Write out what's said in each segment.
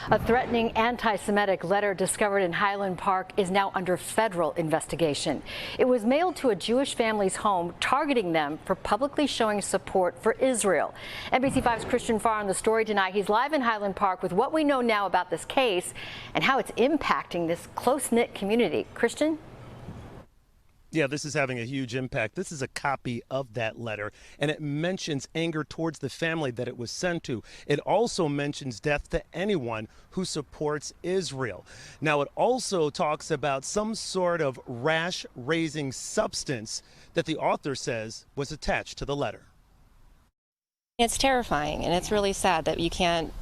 A threatening anti-Semitic letter discovered in Highland Park is now under federal investigation. It was mailed to a Jewish family's home, targeting them for publicly showing support for Israel. NBC5's Christian Farr on the story tonight. He's live in Highland Park with what we know now about this case and how it's impacting this close-knit community. Christian? Yeah, this is having a huge impact. This is a copy of that letter, and it mentions anger towards the family that it was sent to. It also mentions death to anyone who supports Israel. Now, it also talks about some sort of rash-raising substance that the author says was attached to the letter. It's terrifying, and it's really sad that you can't,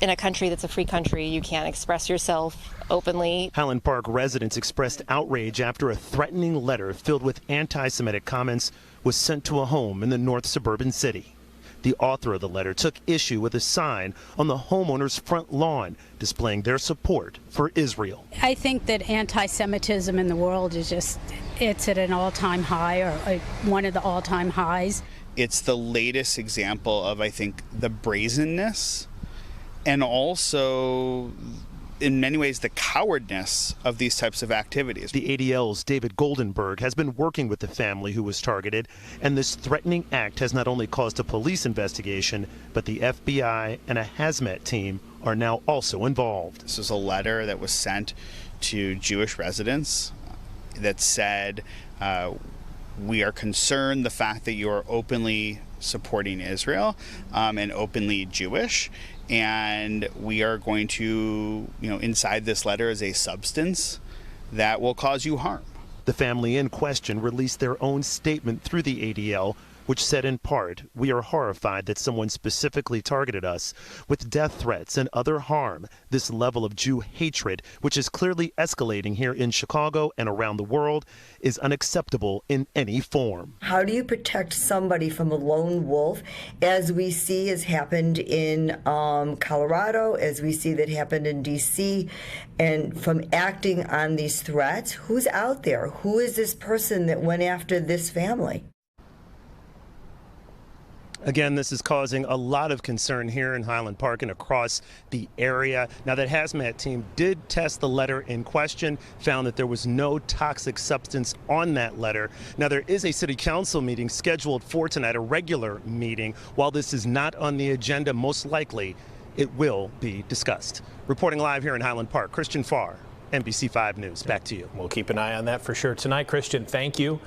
in a country that's a free country, you can't express yourself openly. Highland Park residents expressed outrage after a threatening letter filled with anti-Semitic comments was sent to a home in the north suburban city. The author of the letter took issue with a sign on the homeowner's front lawn displaying their support for Israel. I think that anti-Semitism in the world is it's at an all-time high, or one of the all-time highs. It's the latest example of, I think, the brazenness and also, in many ways, the cowardness of these types of activities. The ADL's David Goldenberg has been working with the family who was targeted, and this threatening act has not only caused a police investigation, but the FBI and a hazmat team are now also involved. This was a letter that was sent to Jewish residents that said, we are concerned the fact that you are openly supporting Israel and openly Jewish. And we are going to, inside this letter is a substance that will cause you harm. The family in question released their own statement through the ADL, which said in part, "We are horrified that someone specifically targeted us with death threats and other harm. This level of Jew hatred, which is clearly escalating here in Chicago and around the world, is unacceptable in any form." How do you protect somebody from a lone wolf, as we see has happened in Colorado, as we see that happened in D.C., and from acting on these threats? Who's out there? Who is this person that went after this family? Again, this is causing a lot of concern here in Highland Park and across the area. Now, that hazmat team did test the letter in question, found that there was no toxic substance on that letter. Now, there is a city council meeting scheduled for tonight, a regular meeting. While this is not on the agenda, most likely it will be discussed. Reporting live here in Highland Park, Christian Farr, NBC5 News. Back to you. We'll keep an eye on that for sure tonight. Christian, thank you.